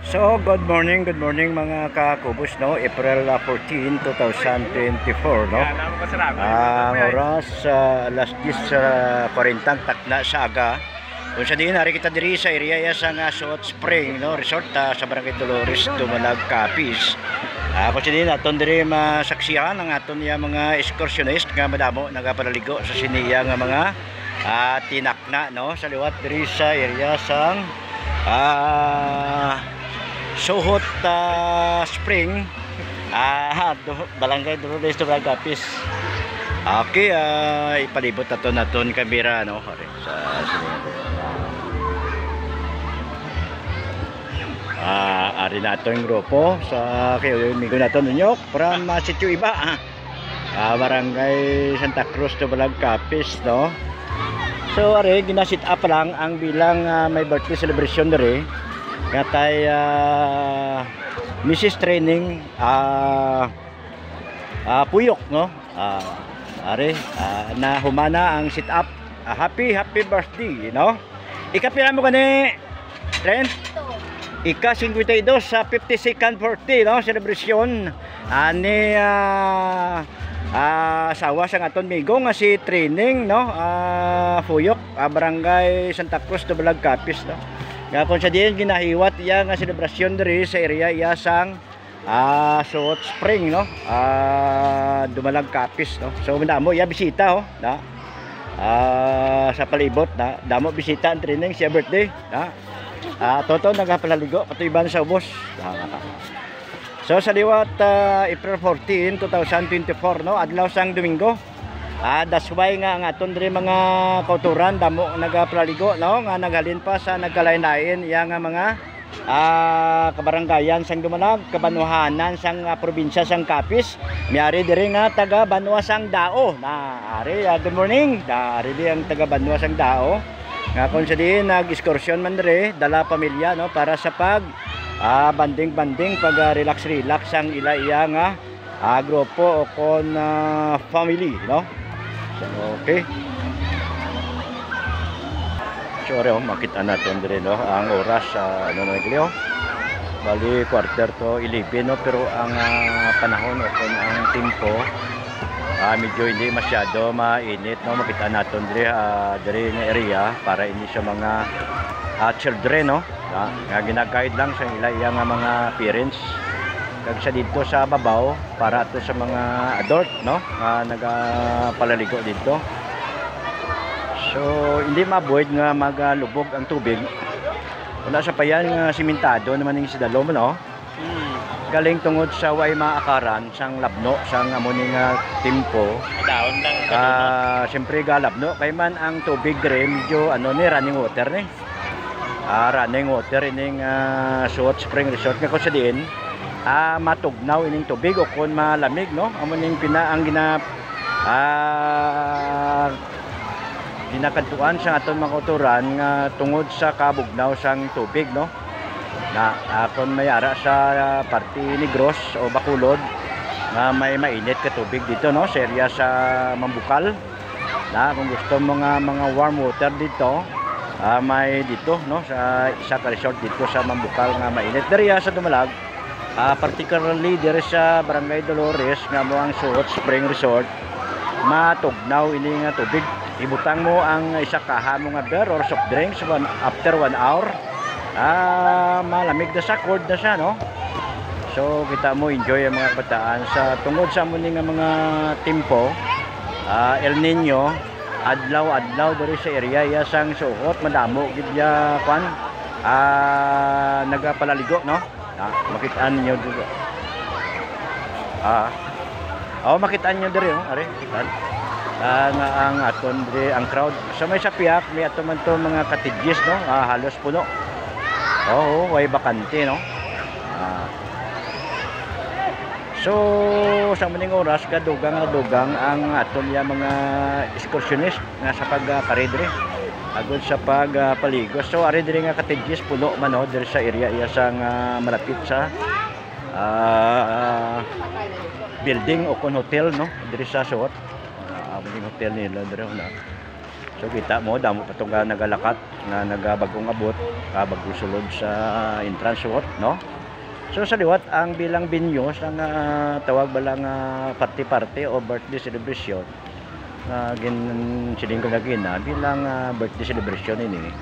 So, good morning mga kakubos, no? April 14, 2024, no? Ang oras alas 10:40 takna sa aga. Kung sa diin, hari kita diri sa area ya sa Hot Spring, no? Resort sa Barangay Dolores, Dumalag, Capiz. Kung sa diin, aton diri masaksihan ang aton ya mga excursionist nga madamo nagapalaligo sa siniya nga mga tinakna, no? Sa liwat diri sa area sang Sohot Spring, Barangay Dolores, Dumalag, Capiz. Okay, ipalibot naton kamera, no? Sa ari nato yung grupo sa migo nato nunyok from sitio iba, Barangay Santa Cruz, Dumalag, Capiz, no? So ari ginasit up lang ang bilang may birthday celebration dere katay Mrs. Training Puyok, no? Ari na humana ang sit up. Happy birthday, no? Ikapila mo kani Trent? Ika 52 sa 52nd birthday, no? Celebration ani asawa sang aton migo nga si Training, no? Puyok, Barangay Santa Cruz, Dumalag, Capiz, no? Nga kung sa diyan ginahiwat iya nga selebrasyon diri sa area iya sang Hot Spring, no? Dumalag, Capiz, no? So madamo iya bisita, na sa palibot, na damo bisita ang Training siya birthday, na toto nagapalaligo patuiban sa ubos. So sa liwat April 14, 2024, no? Adlaw sang Domingo. That's why nga ang aton diri mga kauturan damo nagapalaligo, no? Nga naghalin pa sa nagkalain-lain iya nga mga kabaranggayan sang Dumalag, kabanuhanan sang probinsya sang Capiz. Miari diri nga taga Banwa sang Dao. Na ari good morning. Ari di ang taga Banwa sang Dao. Nga kung sa diin nag-excursion man diri, dala pamilya, no? Para sa pag banding pag relax ang ila iya nga grupo o kon family, no? So, okay. Sure, makita natin din, no? Ang oras ano na nagiliw. Bali quarter to 11, no? Pero ang panahon o kung ang tempo medyo hindi masyado mainit, no? Makita natin diri nga area para hindi sa mga children, no? Nga ginaguide lang sa ila iya nga mga parents kag sa dito sa babaw para to sa mga adult, no? Nagapalaligo dito. So hindi mabuid nga maglubog ang tubig. Wala sa payan nga simentado naman yung sidalom, no? Galing tungod sa way maakaran sang labno sang amuning tempo. Daon lang siyempre labno kay man ang tubig dire medyo ano ni running water ni. Running water ining Hot Spring Resort nga ko sa diin. Matugnaw ining tubig o kun malamig, no? Amuning ang ginakadtuan sa aton mga kauturan nga tungod sa kabugnaw sang tubig, no? Na kung mayara sa parte Negros o Bacolod na may mainit ka tubig dito, no? Sa area sa Mambukal, na kung gusto mo nga mga warm water dito, may dito, no? Sa isa ka resort dito sa Mambukal nga mainit diri sa Dumalag. Particularly diri sa Barangay Dolores nga mo ang Hot Spring Resort, matugnaw ini nga tubig. Ibutang mo ang isa ka mo nga beer or soft drinks after 1 hour. Malamig na sa cold na siya, no? So kita mo enjoy ang mga kabataan sa tungod sa muni nga mga tempo El Nino, adlaw diri sa area ya sang suot madamo gid ya kwan nagapalaligo, no? Makitaan niyo dito. Makitaan niyo diri, ari kitaan. Nga ang aton diri ang crowd. Sa may sapiak may ato man to mga cottages, no? Halos puno. Way bakante, no? So sa maning oras kadugang ang aton ya mga excursionist nga sa pagparidre agud sa pagpaligo. So ari diri nga cottages puno man, no? Diri sa area iya sang malapit sa building o kon hotel, no? Diri sa suot building hotel nila diri na So kita mo damo pa tong nagalakat nga nagabagong abot, bagong sulod sa entrance suot, no? So sa liwat ang bilang venue sa tawag balang party-party o birthday celebration nga siling ko na bilang birthday celebration ini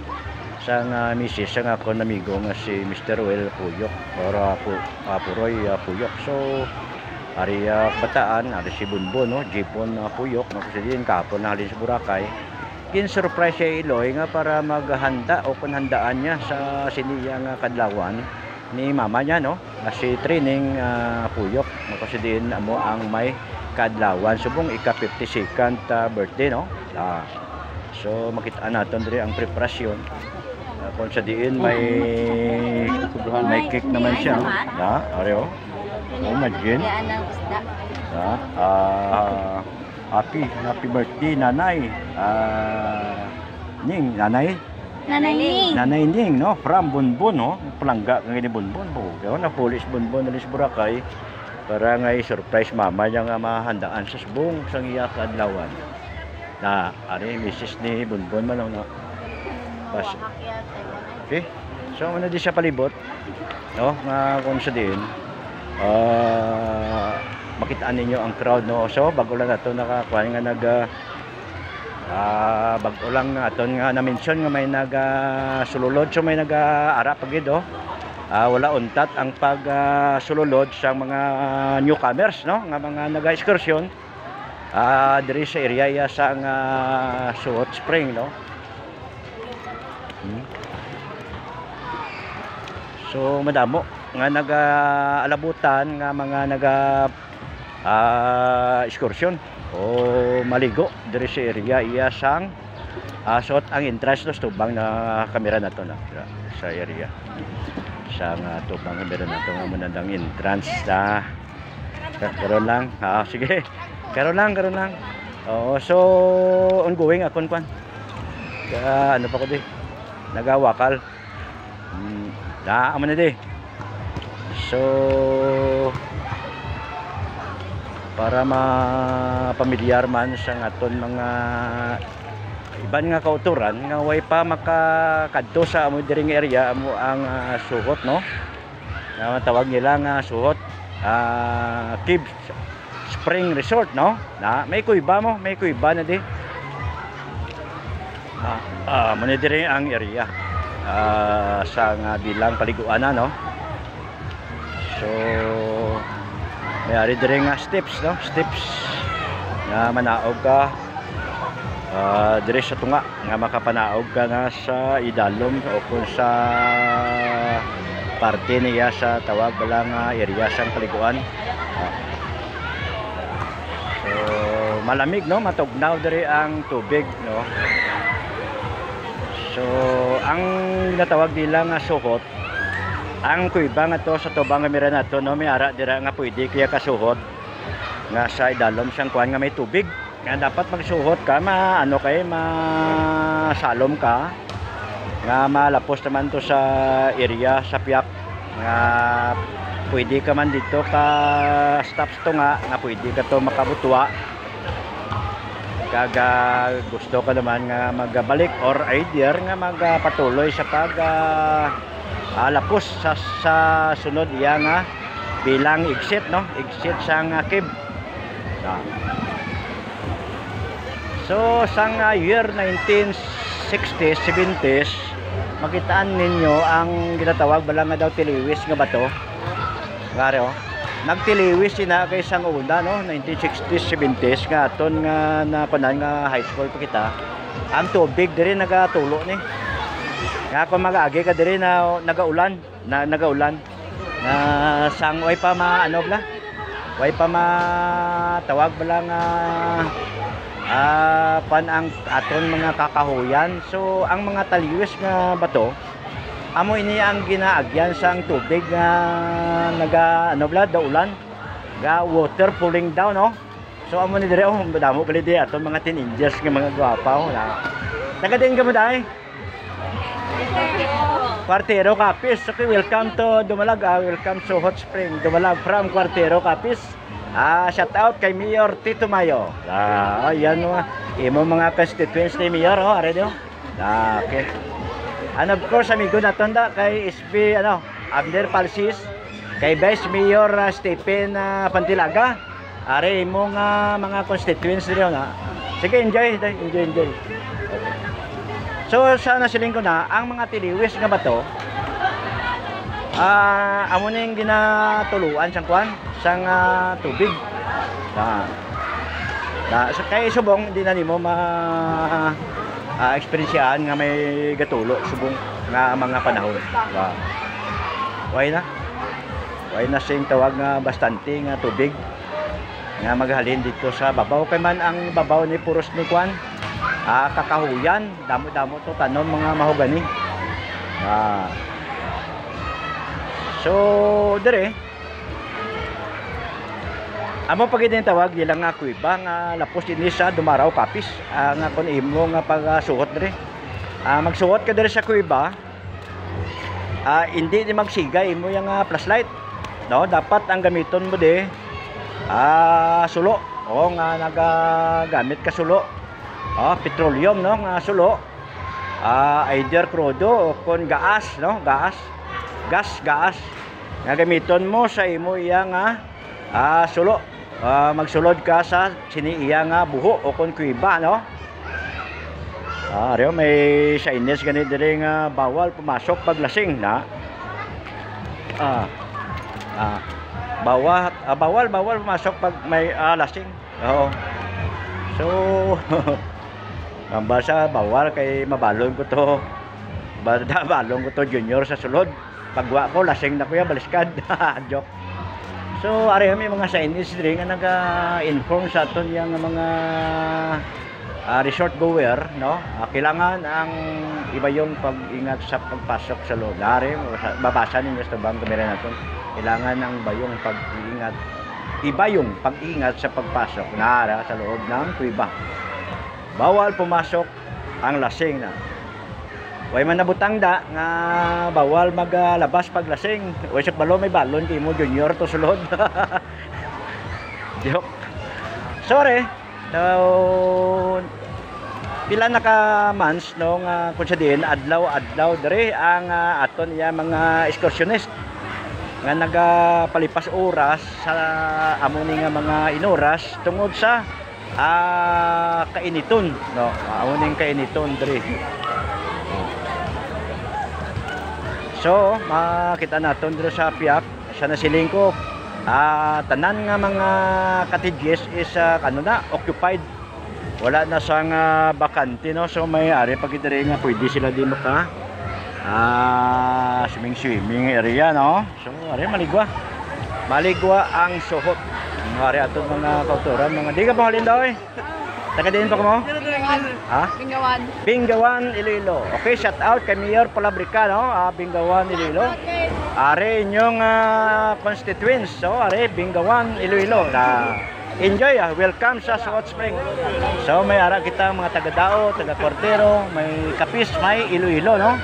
sa misis sa ako namigo nga si Mr. Well Puyok or Puroy Puyok. So ari bataan ari si Bunbon, no, Jipon Puyok na kasi din kapon na halin sa Boracay. Surprise siya Iloy nga para maghanda o panhandaan niya sa siniyang kadlawan ni mama niya, no, si Trining Puyok kasi din amo ang may kadlawan subong ika 52nd birthday, no. So makita natin diri ang preparasyon kung sa diin may cake naman siya, areo imagine happy birthday nanay Ning Nanay Ning, no, from Bunbon, no, palangga ng ini Bunbon po na police Bunbon na sa Boracay para nga surprise mama niya nga mahandaan sa subong sang iya kadlawan na ari misis ni Bunbon man, no. Okay, so una di siya palibot, no, nga kung sa din makitaan ninyo ang crowd, no. So bago lang nato nakakuha nga bago lang aton nga na-mention nga may sululod, so may ara pagid, wala untat ang sululod sa mga newcomers, no, nga mga naga-excursion diri sa area sa Suot Spring, no. So madamo nga alabutan nga mga excursion o maligo diri sa area iya sang suot ang entrance, no, tubang na kamera nato na sa area sang tubang kamera nato nga manandang entrance karon lang sige karon lang so ongoing akon kwan ano pa ko di nagawakal amo na di. So para mapamilyar man sa aton mga iban nga kauturan nga way pa makakadto sa amo diring area amo ang suhot, no, nga tawag nila nga suhot Cave Spring Resort, no, na may kuiba na di muna diring ang area sa bilang paliguan na, no. So mayari dire nga steps, no, steps nga manaog ka dire sa tunga nga makapanaog ka na sa idalom o kung sa parte niya sa tawag balang area sang paliguan. So malamig, no, matugnaw dire ang tubig, no. So ang ginatawag nila nga suhot ang kuiba nga to sa tubang nga mira nato, no, may ara dira nga pwede kaya kasuhot nga sa idalom siyang kuan nga may tubig nga dapat magsuhot ka ano kay masalom ka nga malapos naman to sa area sa piyak nga pwede ka man dito ka stops to nga pwede ka to makabutwa kaga gusto ka naman nga magbalik or idea nga magpatuloy sa lapos sa sunod iya nga bilang exit, no, exit sang cave. So sang year 1960s 70s makitaan ninyo ang ginatawag balang nga daw tiliwis nga bato ngare, nagtiliwis sina kay sang una, no, 1960s 70s nga aton nga napanan nga high school pa kita ang tubig diri nagatulo ni nga kung mag-agi ka diri na nagaulan na sang way pa way pa tawag bala nga pan ang aton mga kakahuyan. So ang mga taliwis nga bato amo ini ang ginaagyan sang tubig nga daulan ga water pulling down, no. So amo ni dire damo kali di aton mga teenagers nga mga gwapaw taga din ka mo dai Cuartero Capiz. Okay, welcome to Dumalag, welcome to Hot Spring Dumalag from Cuartero Capiz. Shout out kay Mayor Tito Mayo. Ayan imo mga constituents ni Mayor are do. Okay. And of course amigo natonda kay SB Abner Palsis, kay Vice Mayor Stephen Pantilaga. Are imo mga constituents niyo na. Sige, enjoy. Okay. So sana siling ko na ang mga tiliwis nga bato. Amo ning ginatuluan sang kwan sang tubig. So kay subong di na nimo eksperyensyahan nga may gatulo subong nga mga panahon. Why na sing tawag nga bastante nga tubig nga maghalin dito sa babaw kay man ang babaw ni puros ni kwan kakahuyan, damo-damo to tanom mga mahogani. So dire amo pagid din tawag ilang nga kuiba nga lapos ini sa dumaraw kapis nga kun imo nga pagsuot dire. Magsuot ka dire sa kuiba, hindi ni magsigay imo yang flashlight, no? Dapat ang gamiton mo di sulo o nga nagagamit ka sulo, petroleum, no? Nga sulo, either crudo o kun gas, no? Gas nga gamiton mo sa imo iya nga sulo. Magsulod ka sa siniiya nga buho o kun kuiba, no? Ariyo may Chinese ganit dire nga bawal pumasok pag lasing na. Bawal pumasok pag may lasing. Oo. So ang basa bawal kay mabalon ko to. Balong ko to junior sa sulod. Pagwa ko lasing na kuya baliskad. Joke. So ari may mga Chinese dire nga naga-inform sa aton yang mga resort goer, no? Kailangan ang iba yung pag-ingat sa pagpasok sa loob. Ari babasa ninyo sa bang kamera naton. Kailangan ang bayong pag-iingat. Iba yung pag-ingat sa pagpasok na sa loob ng kuiba. Bawal pumasok ang lasing na. Way man nabutang da nga bawal maglabas pag lasing. Way sa balo may balon kay mo junior to sulod. Joke. Sorry. So pila na ka months no nga kun sa din adlaw dire ang aton ya mga excursionist nga nagapalipas oras sa amo ni nga mga inoras tungod sa kainiton, no? Amo ning kainiton dire. So makita naton dire sa Piak sa nasiling ko tanan nga mga cottages is occupied. Wala na sang bakante, no? So may ari pag dire nga pwede sila din maka swimming area, no? So ari maligwa ang suhot ang ari aton mga kauturan mga di ka pahalin daw taga din pa mo Bingawan Iloilo. Okay, shout out kay Mayor Palabrica, no? Bingawan Iloilo. Are inyong constituents. So are Bingawan Iloilo. Enjoy, welcome sa Hot Spring. So may ara kita mga taga Dao, taga Cordero, may Kapis, may Iloilo, no?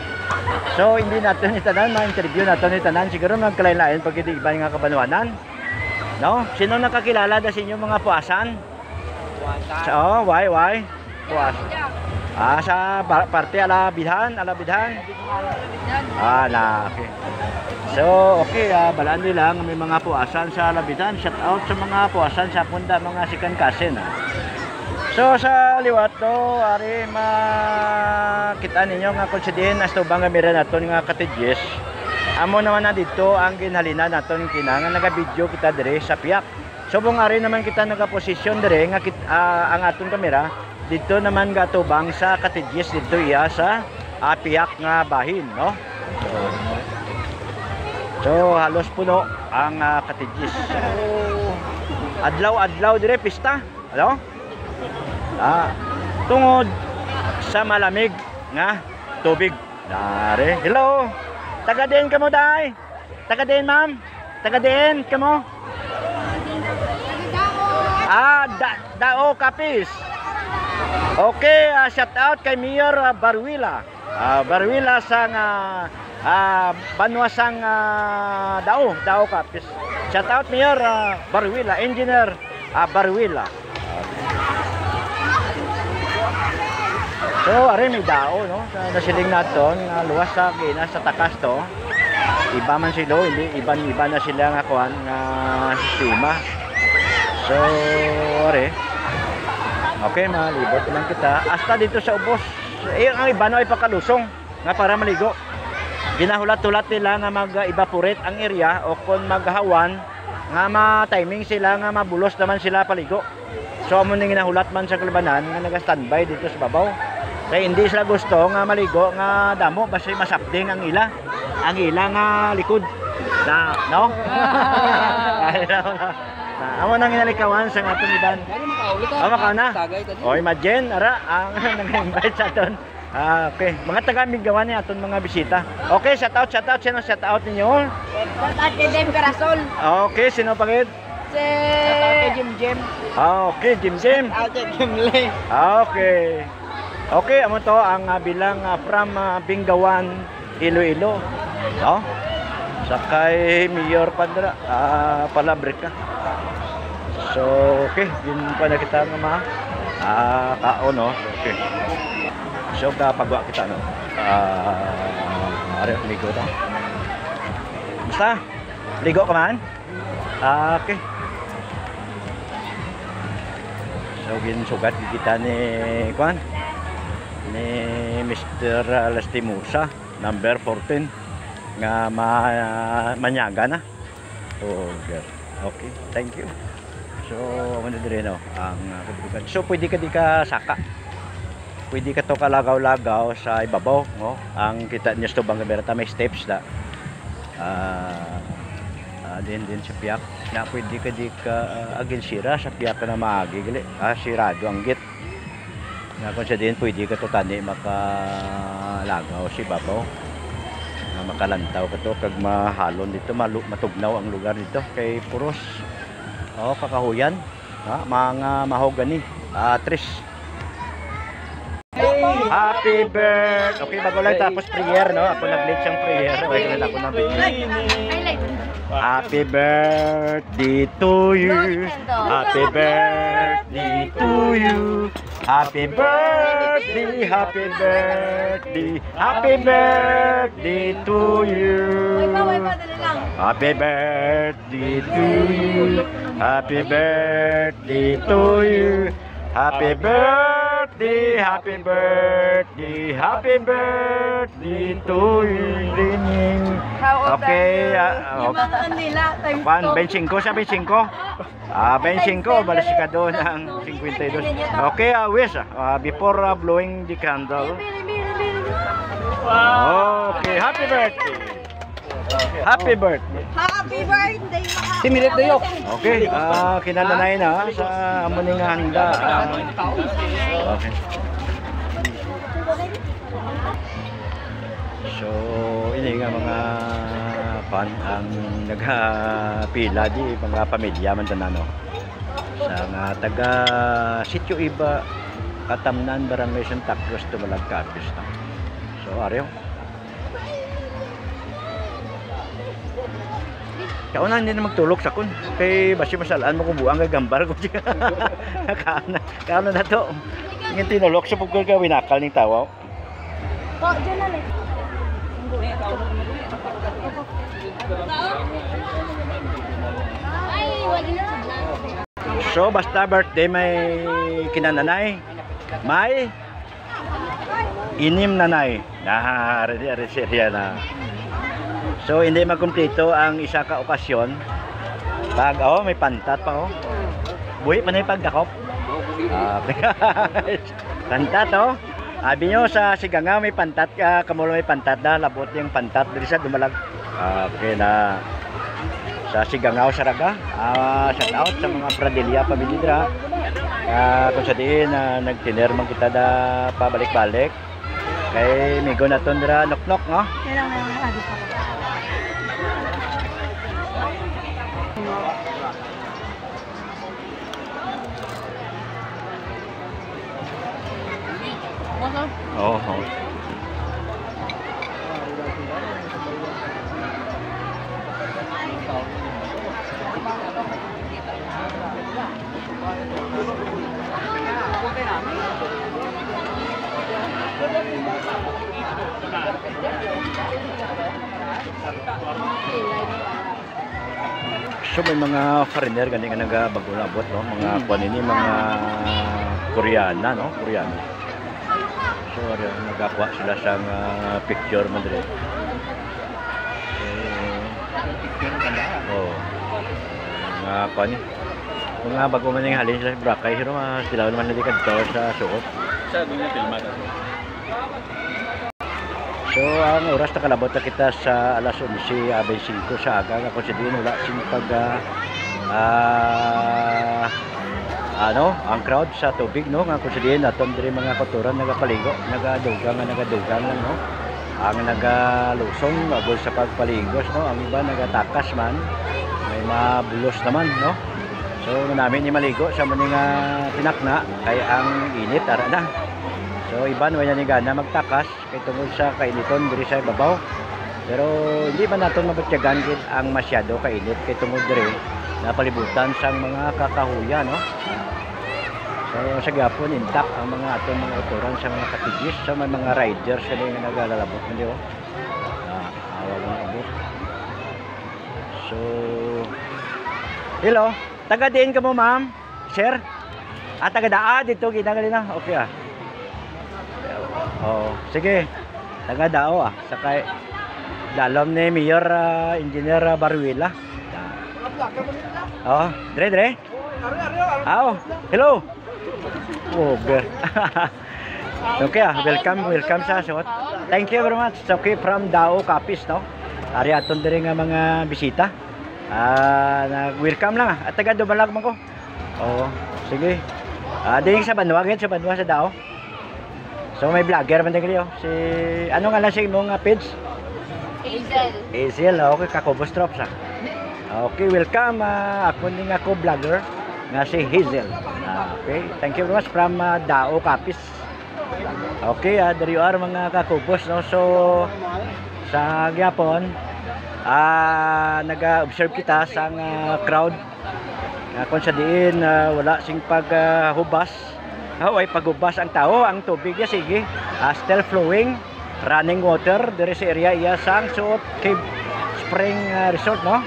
So hindi natin itanan, ma-interview natin itanan siguro nagkalain-lain pag hindi iba nga kabanwanan, no? Sino nakakilala da sa inyo mga puasan? So, why? Puas. Sa parte alabidhan. Okay. So, okay, balaan nila may mga puasan sa alabidhan. Shout out sa mga puasan sa punda, mga sikan kasin. So, sa liwat to, ari makita ninyo nga konsidin as to bang gamira naton nga cottages. Amo naman na dito ang ginhalina naton kinangan naga-video kita dire sa Piak. So bung ari naman kita nagaposisyon dire nga ang aton kamera dito naman gatubang sa cottages dito iya sa Piak nga bahin, no? So halos puno ang cottages. So adlaw dire pista, ano? Tungod sa malamig nga tubig. Dare. Hello. Taga din kamo day. Taga din ma'am. Taga din kamo. Dao Kapis. Okay, shout out kay Mayor Barwila. Barwila sang Banwasang Dao Kapis. Shout out Mayor Baruila, Engineer Baruila. So, are may dao, no? Sa nasiling naton, luwas sa gina sa takas to. Iba man sila, hindi iba na sila nga kuan nga sistema. So, are. Okay, malibot lang kita. Hasta dito sa ubos. Ang iba na ay pakalusong nga para maligo. Ginahulat-hulat nila nga mag-evaporate ang area o kung maghawan nga ma-timing sila nga mabulos naman sila paligo. So, amo ning ginahulat man sa kalabanan nga naga-standby dito sa babaw. Kaya hindi sila gusto nga maligo nga damo basta masapding ang ila. Ang ila nga likod. Na, no? Amo nang inalikawan sa aton iban. Makaw na. O imagine ara ang nag-invite sa aton. Okay, mga taga-Migawan ni aton mga bisita. Okay, shout out sino shout out ninyo? Shout out kay Dem Carasol. Okay, sino pagid? Shout out kay Jim. Okay, Jim. Shout out kay Jimle. Okay. Okay, amo to ang bilang from Bingawan, Iloilo. No? Sakay Mayor Padra, Palabrika. So, okay, yun pa na kita nga kaon, no? Okay. So, kapagwa kita, no? Ligo ta. Basta, ligo ka man? Okay. So, ginsugat kita ni Kwan. Ni Mr. Lastimosa, number 14 nga manyaga na. Okay, thank you. So, ano din no, ang kabugan. So, pwede ka di ka saka. Pwede ka to kalagaw-lagaw sa ibabaw, no? Ang kita niya to bang berta may steps da. Din sa piyak. Na pwede ka di ka agin sira sa piyak na maagi gali. Sirado ang git. Na kung siya din pwede ka to tani makalagaw si babaw. Makalantaw ka to kag mahalon dito, matugnaw ang lugar dito kay puros kakahuyan, mga mahogany, trees. Happy birthday. Okay, bago lang tapos prayer, no? Ako nag-late siyang prayer. Okay, na ako nang Happy birthday to you. Happy birthday to you. Happy birthday, happy birthday, happy birthday to you. Happy birthday to you. Happy birthday to you. Happy birthday, happy birthday, happy birthday to you. Okay, Juan, 25 siya, 25. 25, balas ka doon ang 52. Okay, wish, before blowing the candle. Okay, happy birthday. Happy birthday. Happy birthday. Timilit na yok. Okay, kinananay na sa amuning handa. Okay. So, ini nga mga fan ang nagapila di mga pamilya man tanano. Sa nga taga Sitio Iba, Katamnan, Barangay Santa Cruz, Tumalagkapis na. So, ariyo. Kauna hindi na magtulog sa kun. Kay basi masalaan mo kung buang gagambar ko siya. Kauna na to. Ngin tinulog sa pagkul ka winakal ning tawaw. Po, dyan na lang. So basta birthday may kinananay. May inim nanay. Ready na. So hindi magkumpleto ang isa ka okasyon. Pag may pantat pa Buhi pa na yung pagdakop. Pantat Abi nyo sa Sigangaw may pantat ka, kamulo may pantat na, labot yung pantat dito sa Dumalag. Okay na sa Sigangaw Saraga. Shout out sa mga Pradilla pamilya. Kung sa diin nagtinerman kita da pabalik-balik. Kay migo na ton dira nok-nok no. So may mga foreigner gani nga nagabago na abot, no? Mga kuan ini mga Koreana, no? Koreano. So nagakuha sila sa picture man dire. Oh. Mga kuan ni. Mga bago man yung halin sila sa Boracay, pero sila naman nalikad to sa suot. Sa dunya filmada. So ang oras na kalabot na kita sa alas 11:25 sa aga nga kung sa din wala sing pag ang crowd sa tubig, no, nga kung sa din aton diri mga kotoran nagapaligo, nagadugang lang, no, ang nagalusong agol sa pagpaligos, no, ang iba nagatakas man, may mabulos naman, no. So namin ni maligo sa mga tinakna kay ang init ara na. So iban wala ni gana magtakas kay tungod sa kainiton diri sa ibabaw. Pero hindi man naton mabatyagan gid ang masyado kainit kay tungod diri napalibutan sang mga kakahuyan, no. So sa gapon intact ang mga aton mga otoran sa mga katigis sa mga riders kani nga nagalalabot man di oh. Awa lang abot. So hello, taga diin ka mo ma'am? Sir? Taga daa dito ginagali na. Okay ah. Oh, sige. Taga dao sakay dalom ni Mayor Engineer Baruela. Oh, dre. Hello. Oh, ber. Okay welcome sa suot. Thank you very much. Okay, from Dao Capiz, no. Ari aton diri nga mga bisita. Nag-welcome lang at taga Dumalag man ko. Oh, sige. Ding sa Banwa sa Dao. So may vlogger man dili oh. Si ano nga lang si imong page? Hazel, okay, Kakobos Drops ah. Okay, welcome. Ako din ako vlogger nga si Hazel. Okay, thank you very much from Dao Capiz. Okay, there you are mga Kakobos, no. So sa gyapon naga-observe kita sa crowd kung sa diin wala sing paghubas. Ay paghubas ang tao, ang tubig ya sige still flowing, running water diri sa area iya sang Suot Cave Spring Resort, no.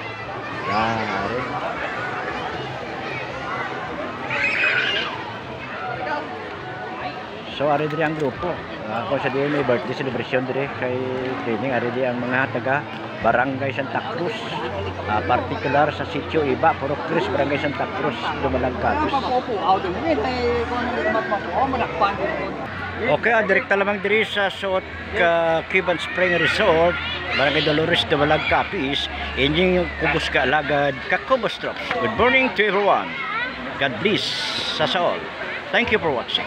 So ari diri ang grupo kung sa diin may birthday celebration diri kay training ari di ang mga taga Barangay Santa Cruz, particular sa Sitio Iba, Puro Cruz, Barangay Santa Cruz, Dumalag Capiz. Okay, direkta lamang diri sa Suot Cave Spring Resort, Barangay Dolores, Dumalag Capiz. Inyong kubos ka alagad Kakobos Drops. Good morning to everyone. God bless sa all. Thank you for watching.